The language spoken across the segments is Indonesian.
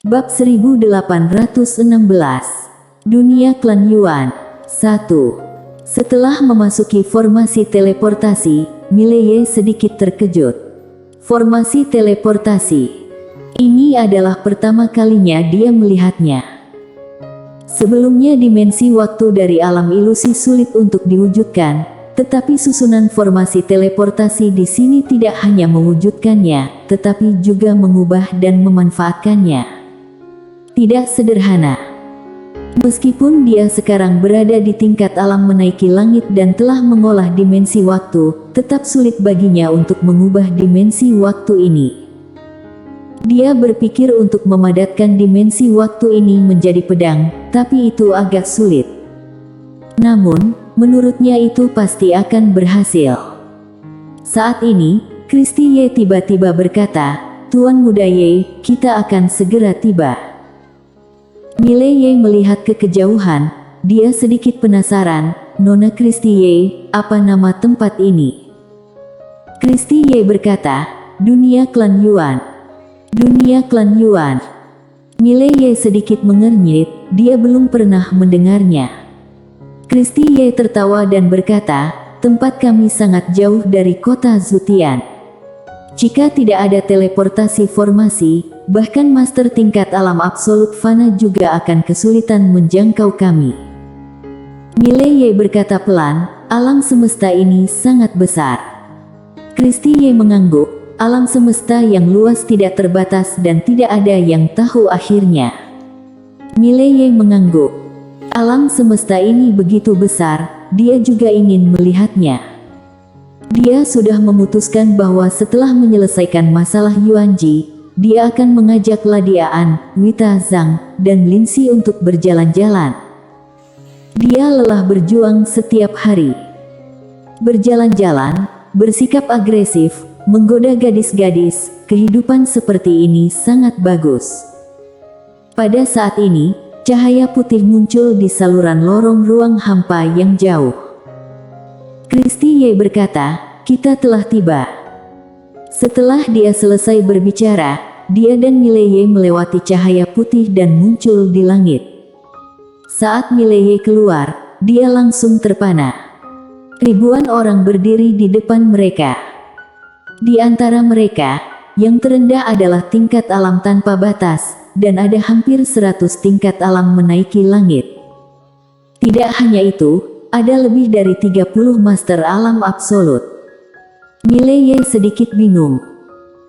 Bab 1816. Dunia Klan Yuan. 1. Setelah memasuki formasi teleportasi, Mileye sedikit terkejut. Formasi teleportasi. Ini adalah pertama kalinya dia melihatnya. Sebelumnya dimensi waktu dari alam ilusi sulit untuk diwujudkan, tetapi susunan formasi teleportasi di sini tidak hanya mewujudkannya, tetapi juga mengubah dan memanfaatkannya. Tidak sederhana. Meskipun dia sekarang berada di tingkat alam menaiki langit dan telah mengolah dimensi waktu, tetap sulit baginya untuk mengubah dimensi waktu ini. Dia berpikir untuk memadatkan dimensi waktu ini menjadi pedang, tapi itu agak sulit. Namun, menurutnya itu pasti akan berhasil. Saat ini, Kristi Ye tiba-tiba berkata, "Tuan Muda Ye, kita akan segera tiba." Mileye melihat ke kejauhan, dia sedikit penasaran, "Nona Kristi Ye, apa nama tempat ini?" Kristi Ye berkata, "Dunia Klan Yuan." Dunia Klan Yuan. Mileye sedikit mengernyit, dia belum pernah mendengarnya. Kristi Ye tertawa dan berkata, "Tempat kami sangat jauh dari kota Zutian. Jika tidak ada teleportasi formasi, bahkan master tingkat alam absolut fana juga akan kesulitan menjangkau kami." Mileye berkata pelan, "Alam semesta ini sangat besar." Kristi Ye mengangguk, alam semesta yang luas tidak terbatas dan tidak ada yang tahu akhirnya. Mileye mengangguk. Alam semesta ini begitu besar, dia juga ingin melihatnya. Dia sudah memutuskan bahwa setelah menyelesaikan masalah Yuanji, dia akan mengajak Ladiaan, Wita Zhang, dan Linsi untuk berjalan-jalan. Dia lelah berjuang setiap hari. Berjalan-jalan, bersikap agresif, menggoda gadis-gadis, kehidupan seperti ini sangat bagus. Pada saat ini, cahaya putih muncul di saluran lorong ruang hampa yang jauh. Kristi Ye berkata, "Kita telah tiba." Setelah dia selesai berbicara, dia dan Mileye melewati cahaya putih dan muncul di langit. Saat Mileye keluar, dia langsung terpana. Ribuan orang berdiri di depan mereka. Di antara mereka, yang terendah adalah tingkat alam tanpa batas, dan ada hampir 100 tingkat alam menaiki langit. Tidak hanya itu, ada lebih dari 30 master alam absolut. Mileye sedikit bingung.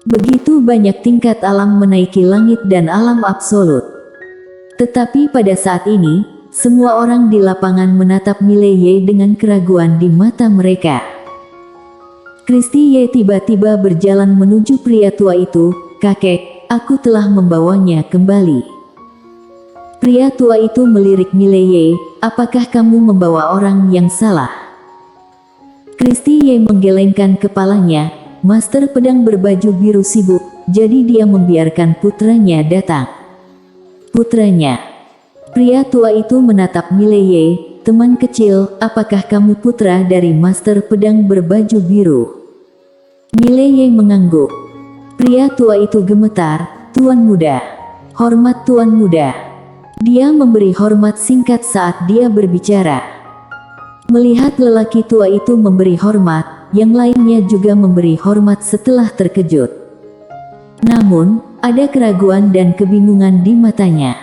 Begitu banyak tingkat alam menaiki langit dan alam absolut. Tetapi pada saat ini, semua orang di lapangan menatap Mileye dengan keraguan di mata mereka. Kristi Ye tiba-tiba berjalan menuju pria tua itu, "Kakek, aku telah membawanya kembali." Pria tua itu melirik Mileye, "Apakah kamu membawa orang yang salah?" Kristi Ye menggelengkan kepalanya, master pedang berbaju biru sibuk, jadi dia membiarkan putranya datang. Putranya. Pria tua itu menatap Mileye, "Teman kecil, apakah kamu putra dari master pedang berbaju biru?" Mileye mengangguk. Pria tua itu gemetar, "Tuan muda." "Hormat Tuan muda." Dia memberi hormat singkat saat dia berbicara. Melihat lelaki tua itu memberi hormat, yang lainnya juga memberi hormat setelah terkejut. Namun, ada keraguan dan kebingungan di matanya.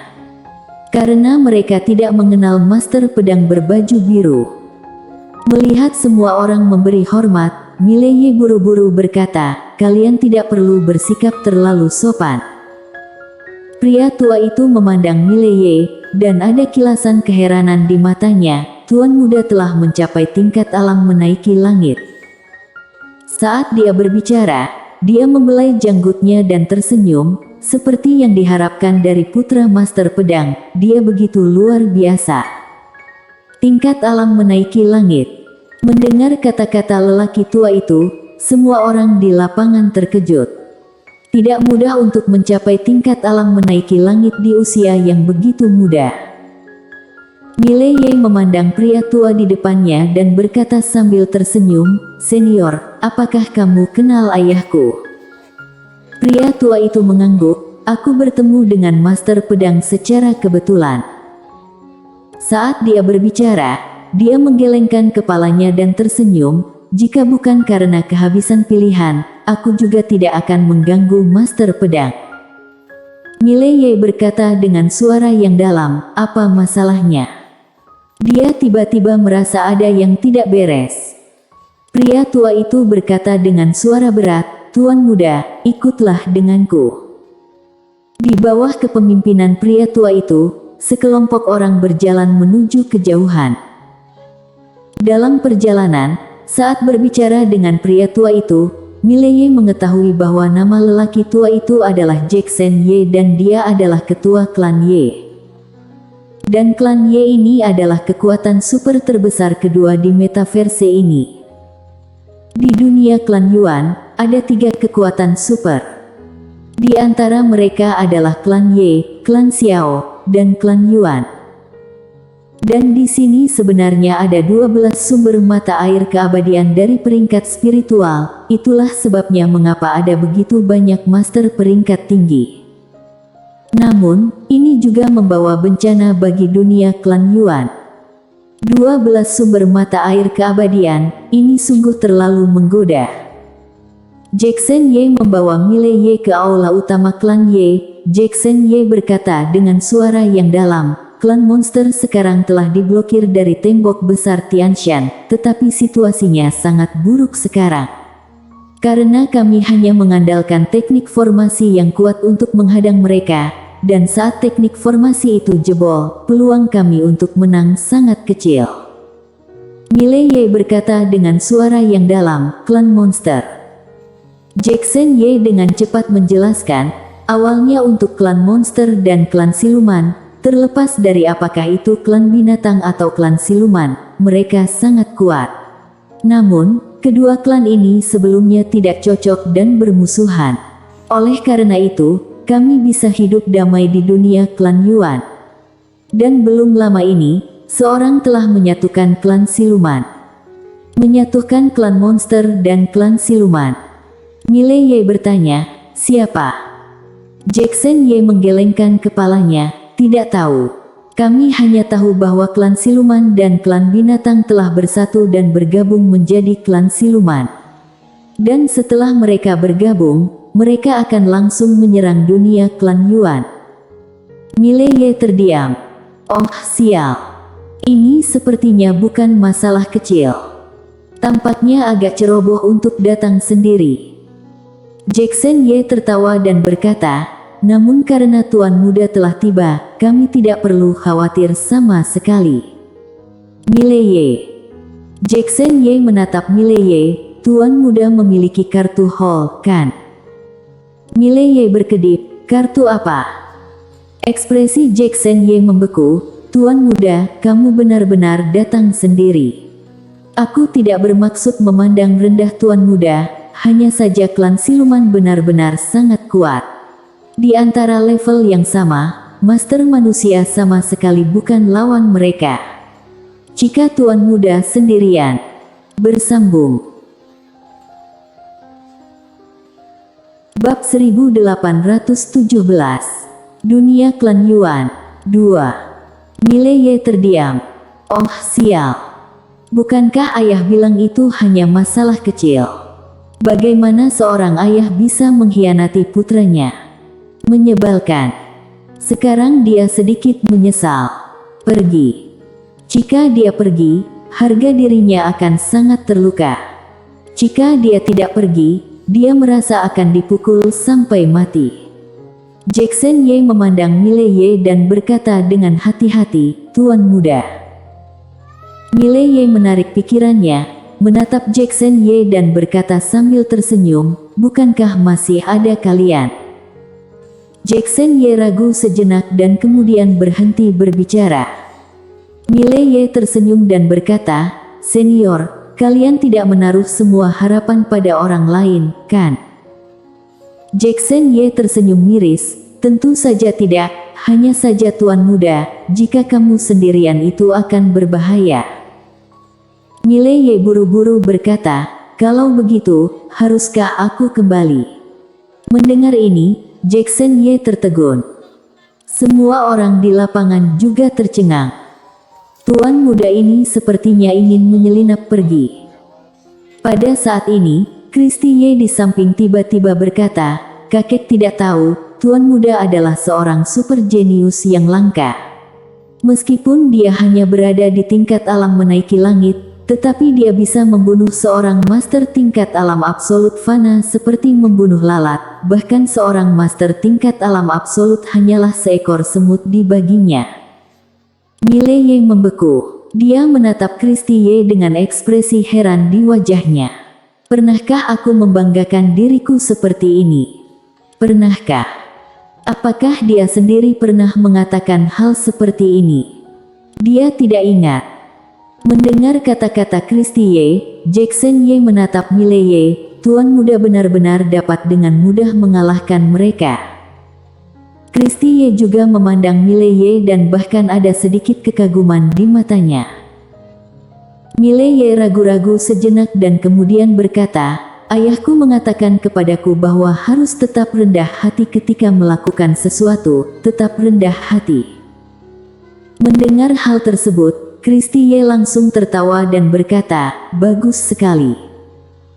Karena mereka tidak mengenal master pedang berbaju biru. Melihat semua orang memberi hormat, Mileye buru-buru berkata, "Kalian tidak perlu bersikap terlalu sopan." Pria tua itu memandang Mileye, dan ada kilasan keheranan di matanya. Tuan muda telah mencapai tingkat alam menaiki langit. Saat dia berbicara, dia membelai janggutnya dan tersenyum, seperti yang diharapkan dari putra master pedang. Dia begitu luar biasa. Tingkat alam menaiki langit. Mendengar kata-kata lelaki tua itu, semua orang di lapangan terkejut. Tidak mudah untuk mencapai tingkat alam menaiki langit di usia yang begitu muda. Mileye memandang pria tua di depannya dan berkata sambil tersenyum, "Senior, apakah kamu kenal ayahku?" Pria tua itu mengangguk, aku bertemu dengan Master Pedang secara kebetulan. Saat dia berbicara, dia menggelengkan kepalanya dan tersenyum. Jika bukan karena kehabisan pilihan, aku juga tidak akan mengganggu Master Pedang. Mileye berkata dengan suara yang dalam, apa masalahnya? Dia tiba-tiba merasa ada yang tidak beres. Pria tua itu berkata dengan suara berat, Tuan muda, ikutlah denganku. Di bawah kepemimpinan pria tua itu, sekelompok orang berjalan menuju kejauhan. Dalam perjalanan, saat berbicara dengan pria tua itu, Mileye mengetahui bahwa nama lelaki tua itu adalah Jackson Ye dan dia adalah ketua klan Ye. Dan klan Ye ini adalah kekuatan super terbesar kedua di metaverse ini. Di dunia klan Yuan, ada 3 kekuatan super. Di antara mereka adalah klan Ye, klan Xiao, dan klan Yuan. Dan di sini sebenarnya ada 12 sumber mata air keabadian dari peringkat spiritual, itulah sebabnya mengapa ada begitu banyak master peringkat tinggi. Namun, ini juga membawa bencana bagi dunia klan Yuan. 12 sumber mata air keabadian, ini sungguh terlalu menggoda. Jackson Ye membawa Mileye ke aula utama klan Ye. Jackson Ye berkata dengan suara yang dalam, klan monster sekarang telah diblokir dari tembok besar Tianshan, tetapi situasinya sangat buruk sekarang. Karena kami hanya mengandalkan teknik formasi yang kuat untuk menghadang mereka, dan saat teknik formasi itu jebol, peluang kami untuk menang sangat kecil. Mileye berkata dengan suara yang dalam, klan monster. Jackson Ye dengan cepat menjelaskan, awalnya untuk klan monster dan klan siluman, terlepas dari apakah itu klan binatang atau klan siluman, mereka sangat kuat. Namun, kedua klan ini sebelumnya tidak cocok dan bermusuhan. Oleh karena itu, kami bisa hidup damai di dunia klan Yuan. Dan belum lama ini, seorang telah menyatukan klan siluman. Menyatukan klan monster dan klan siluman. Mileye bertanya, siapa? Jackson Ye menggelengkan kepalanya. Tidak tahu. Kami hanya tahu bahwa klan siluman dan klan binatang telah bersatu dan bergabung menjadi klan siluman. Dan setelah mereka bergabung, mereka akan langsung menyerang dunia klan Yuan. Mileye terdiam. Oh sial. Ini sepertinya bukan masalah kecil. Tampaknya agak ceroboh untuk datang sendiri. Jackson Ye tertawa dan berkata, namun karena Tuan Muda telah tiba, kami tidak perlu khawatir sama sekali. Mileye. Jackson Ye menatap Mileye, Tuan Muda memiliki kartu Hall, kan? Mileye berkedip, kartu apa? Ekspresi Jackson Ye membeku, Tuan Muda, kamu benar-benar datang sendiri. Aku tidak bermaksud memandang rendah Tuan Muda, hanya saja klan siluman benar-benar sangat kuat. Di antara level yang sama, master manusia sama sekali bukan lawan mereka. Jika Tuan Muda sendirian, bersambung. Bab 1817. Dunia klan Yuan 2. Mileye terdiam. Oh sial. Bukankah ayah bilang itu hanya masalah kecil? Bagaimana seorang ayah bisa mengkhianati putranya? Menyebalkan. Sekarang dia sedikit menyesal. Pergi. Jika dia pergi, harga dirinya akan sangat terluka. Jika dia tidak pergi, dia merasa akan dipukul sampai mati. Jackson Ye memandang Mileye dan berkata dengan hati-hati, Tuan Muda. Mileye menarik pikirannya, menatap Jackson Ye dan berkata sambil tersenyum, bukankah masih ada kalian? Jackson Ye ragu sejenak dan kemudian berhenti berbicara. Mileye tersenyum dan berkata, Senior, kalian tidak menaruh semua harapan pada orang lain, kan? Jackson Ye tersenyum miris, tentu saja tidak, hanya saja Tuan Muda, jika kamu sendirian itu akan berbahaya. Mileye buru-buru berkata, kalau begitu, haruskah aku kembali? Mendengar ini, Jackson Ye tertegun. Semua orang di lapangan juga tercengang. Tuan muda ini sepertinya ingin menyelinap pergi. Pada saat ini, Christy Ye di samping tiba-tiba berkata, "Kakek tidak tahu, Tuan muda adalah seorang super jenius yang langka. Meskipun dia hanya berada di tingkat alam menaiki langit, tetapi dia bisa membunuh seorang master tingkat alam absolut fana seperti membunuh lalat, bahkan seorang master tingkat alam absolut hanyalah seekor semut di baginya." Mile Ye membeku. Dia menatap Christy Ye dengan ekspresi heran di wajahnya. "Pernahkah aku membanggakan diriku seperti ini? Pernahkah? Apakah dia sendiri pernah mengatakan hal seperti ini?" Dia tidak ingat. Mendengar kata-kata Christy Ye, Jackson Ye menatap Mile Ye. Tuan muda benar-benar dapat dengan mudah mengalahkan mereka. Christy Ye juga memandang Mile Ye dan bahkan ada sedikit kekaguman di matanya. Mile Ye ragu-ragu sejenak dan kemudian berkata, "Ayahku mengatakan kepadaku bahwa harus tetap rendah hati ketika melakukan sesuatu, tetap rendah hati." Mendengar hal tersebut, Christy Ye langsung tertawa dan berkata, "Bagus sekali.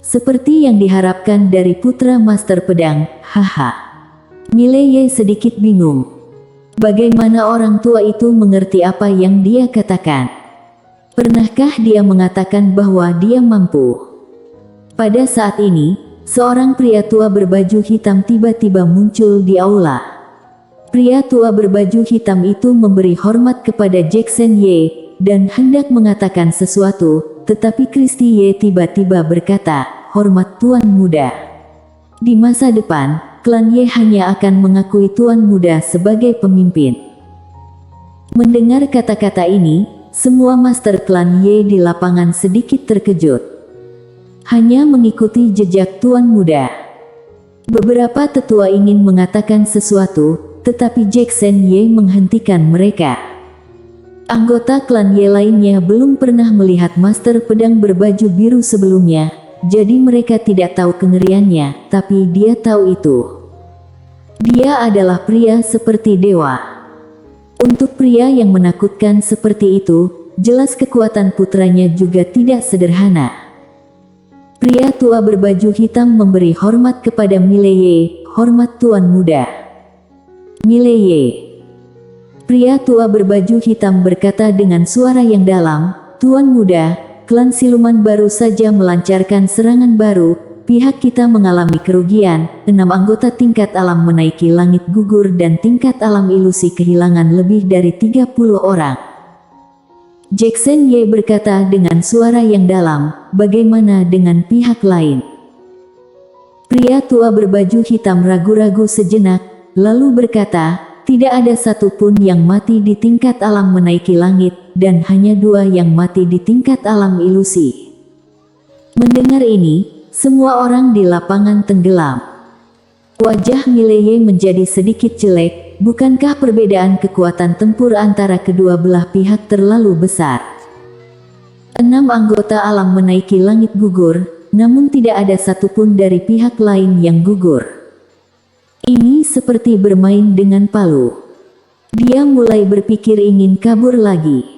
Seperti yang diharapkan dari putra master pedang, haha." Mile Ye sedikit bingung. Bagaimana orang tua itu mengerti apa yang dia katakan? Pernahkah dia mengatakan bahwa dia mampu? Pada saat ini, seorang pria tua berbaju hitam tiba-tiba muncul di aula. Pria tua berbaju hitam itu memberi hormat kepada Jackson Ye dan hendak mengatakan sesuatu, tetapi Christy Ye tiba-tiba berkata, "Hormat Tuan Muda. Di masa depan, klan Ye hanya akan mengakui Tuan Muda sebagai pemimpin." Mendengar kata-kata ini, semua master klan Ye di lapangan sedikit terkejut. Hanya mengikuti jejak Tuan Muda. Beberapa tetua ingin mengatakan sesuatu, tetapi Jackson Ye menghentikan mereka. Anggota klan Ye lainnya belum pernah melihat master pedang berbaju biru sebelumnya, jadi mereka tidak tahu kengeriannya, tapi dia tahu itu. Dia adalah pria seperti dewa. Untuk pria yang menakutkan seperti itu, jelas kekuatan putranya juga tidak sederhana. Pria tua berbaju hitam memberi hormat kepada Mile Ye, "Hormat Tuan Muda." Mile Ye. Pria tua berbaju hitam berkata dengan suara yang dalam, "Tuan Muda, klan siluman baru saja melancarkan serangan baru. Pihak kita mengalami kerugian, 6 anggota tingkat alam menaiki langit gugur dan tingkat alam ilusi kehilangan lebih dari 30 orang. Jackson Ye berkata dengan suara yang dalam, "Bagaimana dengan pihak lain?" Pria tua berbaju hitam ragu-ragu sejenak, lalu berkata, "Tidak ada satupun yang mati di tingkat alam menaiki langit, dan hanya 2 yang mati di tingkat alam ilusi." Mendengar ini, semua orang di lapangan tenggelam. Wajah Mile Ye menjadi sedikit jelek. Bukankah perbedaan kekuatan tempur antara kedua belah pihak terlalu besar? 6 anggota alam menaiki langit gugur, namun tidak ada satupun dari pihak lain yang gugur. Ini seperti bermain dengan palu. Dia mulai berpikir ingin kabur lagi.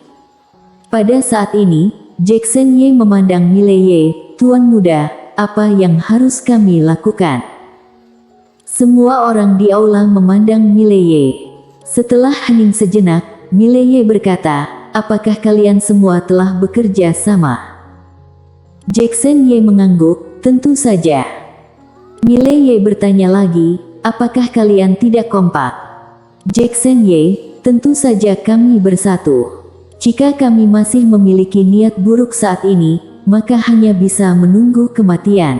Pada saat ini, Jackson Ye memandang Mile Ye, "Tuan Muda, apa yang harus kami lakukan?" Semua orang di aula memandang Mile Ye. Setelah hening sejenak, Mile Ye berkata, "Apakah kalian semua telah bekerja sama?" Jackson Ye mengangguk, "Tentu saja." Mile Ye bertanya lagi, "Apakah kalian tidak kompak?" Jackson Ye, "Tentu saja kami bersatu. Jika kami masih memiliki niat buruk saat ini, maka hanya bisa menunggu kematian."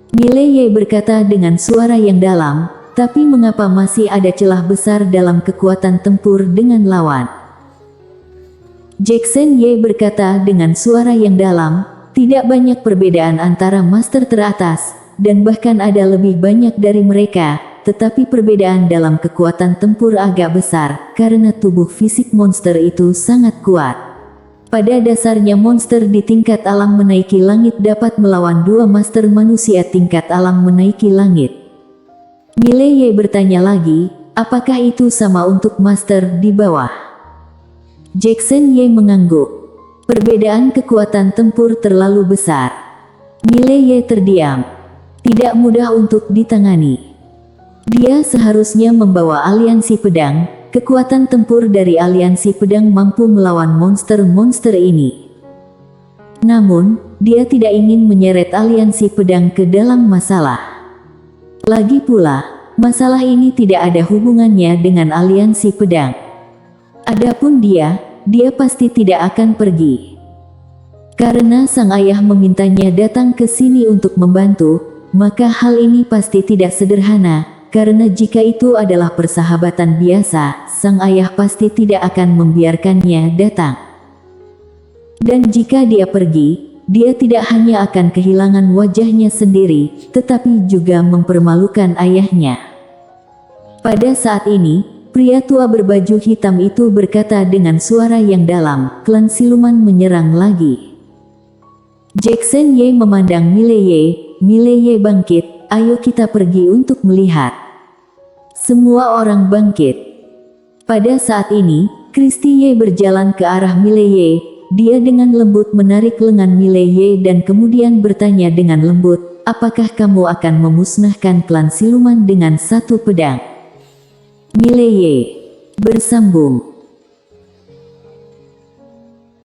Mile Ye berkata dengan suara yang dalam, "Tapi mengapa masih ada celah besar dalam kekuatan tempur dengan lawan?" Jackson Ye berkata dengan suara yang dalam, "Tidak banyak perbedaan antara master teratas, dan bahkan ada lebih banyak dari mereka, tetapi perbedaan dalam kekuatan tempur agak besar, karena tubuh fisik monster itu sangat kuat. Pada dasarnya monster di tingkat alam menaiki langit dapat melawan 2 master manusia tingkat alam menaiki langit. Mileye bertanya lagi, apakah itu sama untuk master di bawah? Jackson Ye mengangguk. Perbedaan kekuatan tempur terlalu besar. Mileye terdiam. Tidak mudah untuk ditangani. Dia seharusnya membawa aliansi pedang. Kekuatan tempur dari aliansi pedang mampu melawan monster-monster ini. Namun, dia tidak ingin menyeret aliansi pedang ke dalam masalah. Lagi pula, masalah ini tidak ada hubungannya dengan aliansi pedang. Adapun dia pasti tidak akan pergi. Karena sang ayah memintanya datang ke sini untuk membantu, maka hal ini pasti tidak sederhana, karena jika itu adalah persahabatan biasa, sang ayah pasti tidak akan membiarkannya datang. Dan jika dia pergi, dia tidak hanya akan kehilangan wajahnya sendiri, tetapi juga mempermalukan ayahnya. Pada saat ini, pria tua berbaju hitam itu berkata dengan suara yang dalam, klan siluman menyerang lagi. Jackson Ye memandang Mileye. Mileye bangkit, ayo kita pergi untuk melihat. Semua orang bangkit. Pada saat ini, Christy Ye berjalan ke arah Mileye. Dia dengan lembut menarik lengan Mileye dan kemudian bertanya dengan lembut, apakah kamu akan memusnahkan klan siluman dengan satu pedang? Mileye bersambung,